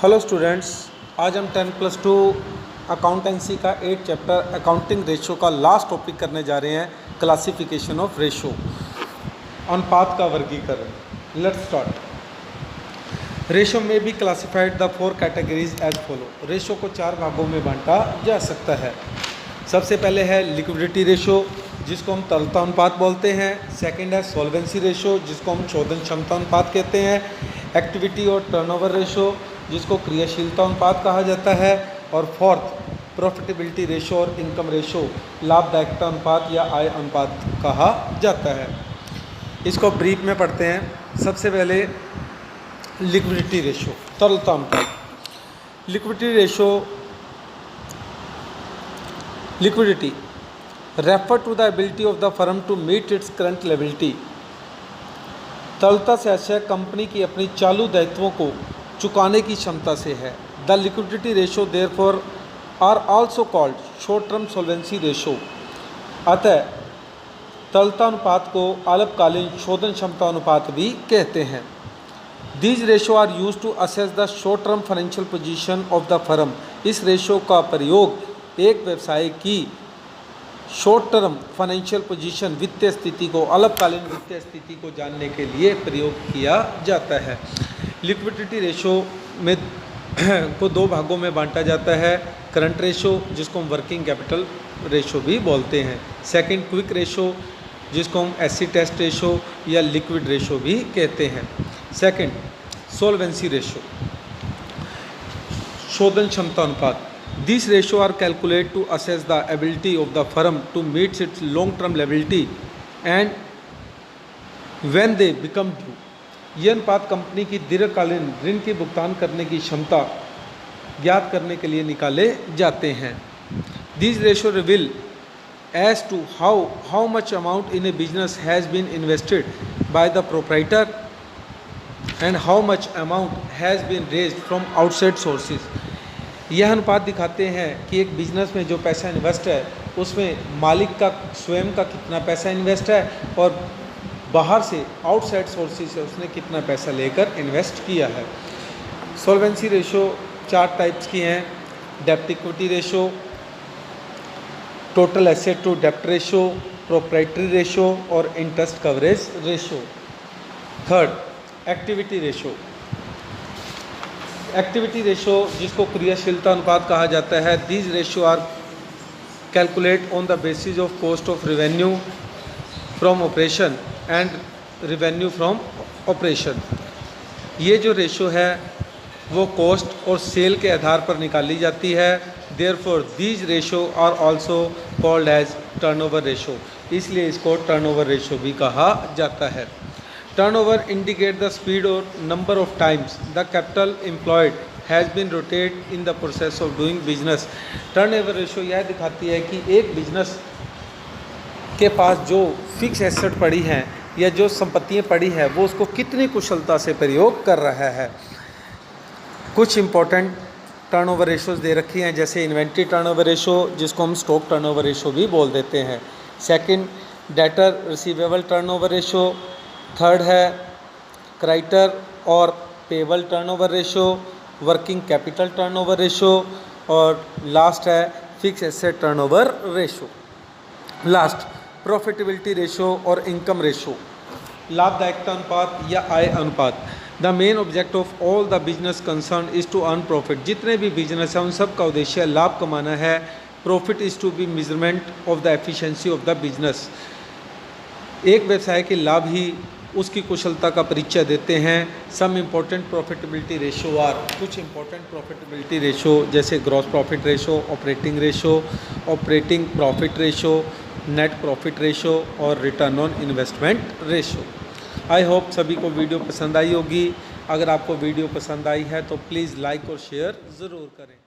Hello students, आज हम 10+2 accountancy का 8 चैप्टर अकाउंटिंग रेशो का लास्ट टॉपिक करने जा रहे हैं, क्लासिफिकेशन ऑफ रेशो, अनुपात का वर्गीकरण। Let's start. रेशो में भी classified the 4 categories as follow. Ratio को 4 भागों में बांटा जा सकता है। सबसे पहले है लिक्विडिटी रेशो, जिसको हम तरलता अनुपात बोलते हैं। सेकंड है सॉल्वेंसी रेशो, जिसको हम शोधन क्षमता अनुपात कहते हैं। एक्टिविटी और टर्नओवर रेशो, जिसको क्रियाशीलता अनुपात कहा जाता है। और फोर्थ प्रॉफिटेबिलिटी रेशो और इनकम रेशो, लाभदायकता अनुपात या आय अनुपात कहा जाता है। इसको ब्रीफ में पढ़ते हैं। सबसे पहले लिक्विडिटी रेशो, तरलता अनुपात। Liquidity refer to the ability of the firm to meet its current liability. तरलता से आशय कंपनी की अपनी चालू दायित्वों को चुकाने की क्षमता से है। The liquidity ratio therefore are also called short term solvency ratio. अतः तरलता अनुपात को अल्पकालीन शोधन क्षमता अनुपात भी कहते हैं। These ratio are use to assess the short term financial position of the firm. इस रेशो का प्रयोग एक व्यवसाय की शॉर्ट टर्म फाइनेंशियल पोजीशन, वित्तीय स्थिति को, अल्पकालीन वित्तीय स्थिति को जानने के लिए प्रयोग किया जाता है। लिक्विडिटी रेशो में को 2 भागों में बांटा जाता है। करंट रेशो, जिसको हम वर्किंग कैपिटल रेशो भी बोलते हैं। सेकंड क्विक रेशो, जिसको हम एसिड टेस्ट रेशो या लिक्विड रेशो भी कहते हैं। सेकंड सॉल्वेंसी रेशो, शोधन क्षमता अनुपात। These ratio are calculated to assess the ability of the firm to meet its long-term liability and when they become due. यह अनुपात कंपनी की दीर्घकालीन ऋण की भुगतान करने की क्षमता ज्ञात करने के लिए निकाले जाते हैं। These ratio reveal as to how much amount in a business has been invested by the proprietor and how much amount has been raised from outside sources. यह अनुपात दिखाते हैं कि एक बिजनेस में जो पैसा इन्वेस्ट है उसमें मालिक का स्वयं का कितना पैसा इन्वेस्ट है और बाहर से आउटसाइड सोर्सेज से उसने कितना पैसा लेकर इन्वेस्ट किया है। सॉल्वेंसी रेशो 4 टाइप्स की हैं। डेब्ट equity ratio, total asset to डेब्ट रेशो, प्रोप्राइटरी रेशो और interest coverage ratio. Third activity ratio. Activity ratio, जिसको क्रियाशीलता अनुपात कहा जाता है। These ratio are calculate on the basis of cost of revenue from operation and revenue from operation. ये जो रेशो है वो कॉस्ट और सेल के आधार पर निकाली जाती है। Therefore these ratio are also called as turnover ratio, इसलिए इसको टर्नओवर रेशो भी कहा जाता है। Turnover indicate the speed or number of times the capital employed has been rotated in the process of doing business. Turnover ratio यह दिखाती है कि एक बिजनेस के पास जो फिक्स एसेट पड़ी हैं या जो संपत्तियाँ पड़ी हैं वो उसको कितनी कुशलता से प्रयोग कर रहा है। कुछ इम्पोर्टेंट टर्नओवर रेशोज़ दे रखी हैं, जैसे इन्वेंट्री टर्नओवर रेशो, जिसको हम स्टॉक टर्नओवर रेशो भी बोल देते हैं। Second debtor receivable turnover ratio. Third है क्रेडिटर और payable turnover ratio, working capital turnover ratio और लास्ट है fix asset turnover ratio. Last profitability ratio और इनकम रेशो, लाभदायकता अनुपात या आय अनुपात। The main object of all the business concern is to earn profit. जितने भी बिजनेस हैं उन सब का उद्देश्य लाभ कमाना है। Profit is to be measurement of the efficiency of the business. एक व्यवसाय के लाभ ही उसकी कुशलता का परिचय देते हैं। Some important profitability ratio are, कुछ इम्पोर्टेंट प्रॉफिटेबिलिटी रेशो जैसे gross profit ratio, operating ratio, operating profit ratio, net profit ratio और return on investment ratio. I hope सभी को वीडियो पसंद आई होगी। अगर आपको वीडियो पसंद आई है तो प्लीज़ लाइक और शेयर ज़रूर करें।